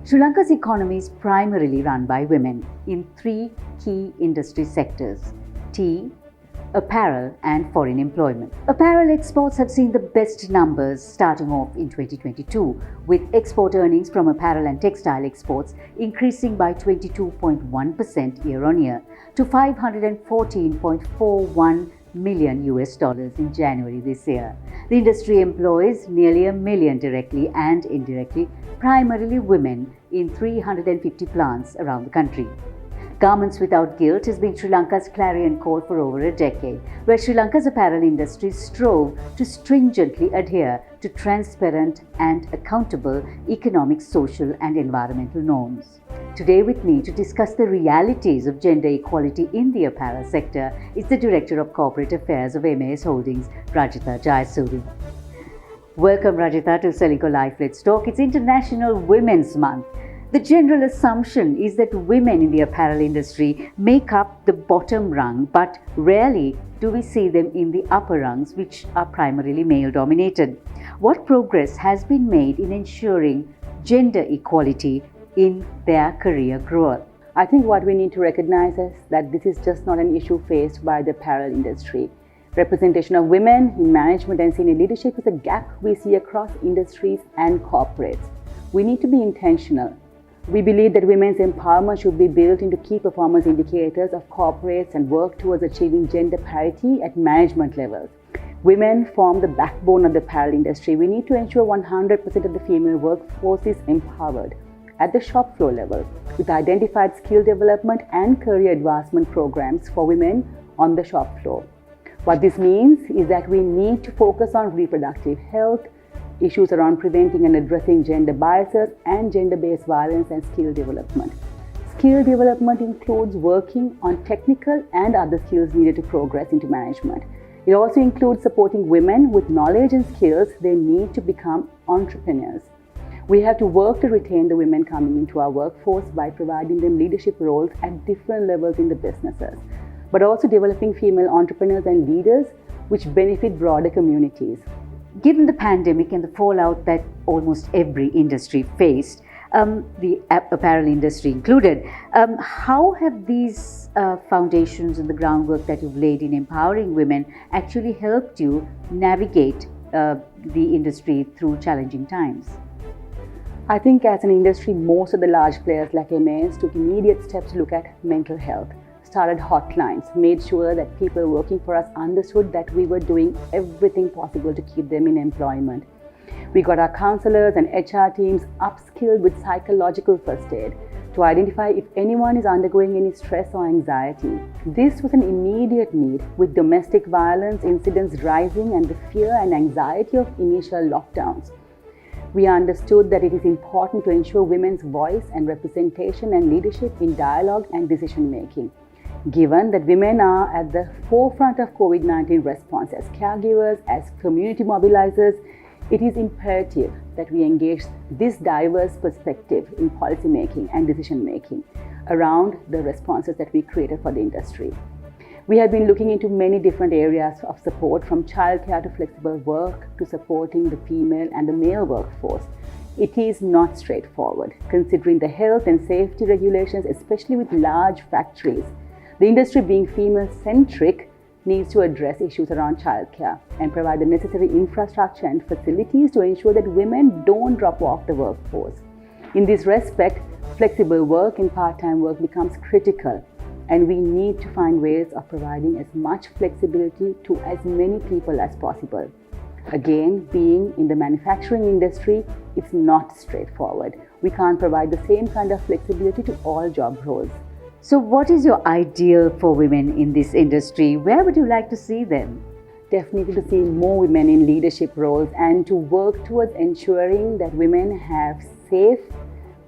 Sri Lanka's economy is primarily run by women in three key industry sectors: tea, apparel and foreign employment. Apparel exports have seen the best numbers starting off in 2022, with export earnings from apparel and textile exports increasing by 22.1% year-on-year to $514.41 million in January this year. The industry employs nearly 1 million directly and indirectly, primarily women, in 350 plants around the country. Garments Without Guilt has been Sri Lanka's clarion call for over a decade, where Sri Lanka's apparel industry strove to stringently adhere to transparent and accountable economic, social and environmental norms. Today with me to discuss the realities of gender equality in the apparel sector is the Director of Corporate Affairs of MAS Holdings, Rajitha Jayasuriya. Welcome Rajitha to Celico Life Let's Talk. It's International Women's Month. The general assumption is that women in the apparel industry make up the bottom rung, but rarely do we see them in the upper rungs, which are primarily male-dominated. What progress has been made in ensuring gender equality in their career growth? I think what we need to recognize is that this is just not an issue faced by the apparel industry. Representation of women in management and senior leadership is a gap we see across industries and corporates. We need to be intentional. We believe that women's empowerment should be built into key performance indicators of corporates and work towards achieving gender parity at management levels. Women form the backbone of the apparel industry. We need to ensure 100% of the female workforce is empowered at the shop floor level with identified skill development and career advancement programs for women on the shop floor. What this means is that we need to focus on reproductive health, issues around preventing and addressing gender biases and gender-based violence, and skill development. Skill development includes working on technical and other skills needed to progress into management. It also includes supporting women with knowledge and skills they need to become entrepreneurs. We have to work to retain the women coming into our workforce by providing them leadership roles at different levels in the businesses, but also developing female entrepreneurs and leaders which benefit broader communities. Given the pandemic and the fallout that almost every industry faced, the apparel industry included, how have these foundations and the groundwork that you've laid in empowering women actually helped you navigate the industry through challenging times? I think as an industry, most of the large players like MAS took immediate steps to look at mental health, started hotlines, made sure that people working for us understood that we were doing everything possible to keep them in employment. We got our counselors and HR teams upskilled with psychological first aid to identify if anyone is undergoing any stress or anxiety. This was an immediate need, with domestic violence incidents rising and the fear and anxiety of initial lockdowns. We understood that it is important to ensure women's voice and representation and leadership in dialogue and decision making. Given that women are at the forefront of COVID-19 response as caregivers, as community mobilizers, it is imperative that we engage this diverse perspective in policy making and decision making around the responses that we created for the industry. We have been looking into many different areas of support, from childcare to flexible work to supporting the female and the male workforce. It is not straightforward, considering the health and safety regulations, especially with large factories. The industry, being female-centric, needs to address issues around childcare and provide the necessary infrastructure and facilities to ensure that women don't drop off the workforce. In this respect, flexible work and part-time work becomes critical, and we need to find ways of providing as much flexibility to as many people as possible. Again, being in the manufacturing industry, it's not straightforward. We can't provide the same kind of flexibility to all job roles. So what is your ideal for women in this industry? Where would you like to see them? Definitely to see more women in leadership roles and to work towards ensuring that women have safe,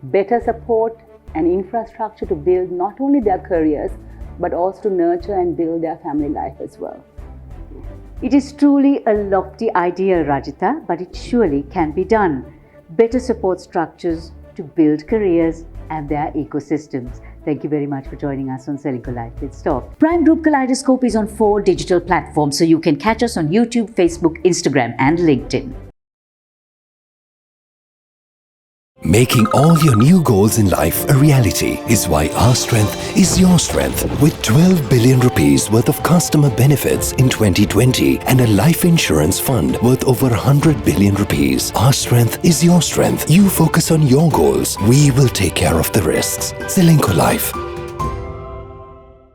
better support and infrastructure to build not only their careers, but also to nurture and build their family life as well. It is truly a lofty ideal, Rajitha, but it surely can be done. Better support structures to build careers and their ecosystems. Thank you very much for joining us on Celico Life Let's Talk. Prime Group Kaleidoscope is on 4 digital platforms, so you can catch us on YouTube, Facebook, Instagram and LinkedIn. Making all your new goals in life a reality is why our strength is your strength. With 12 billion rupees worth of customer benefits in 2020 and a life insurance fund worth over 100 billion rupees, our strength is your strength. You focus on your goals. We will take care of the risks. Zilinco Life.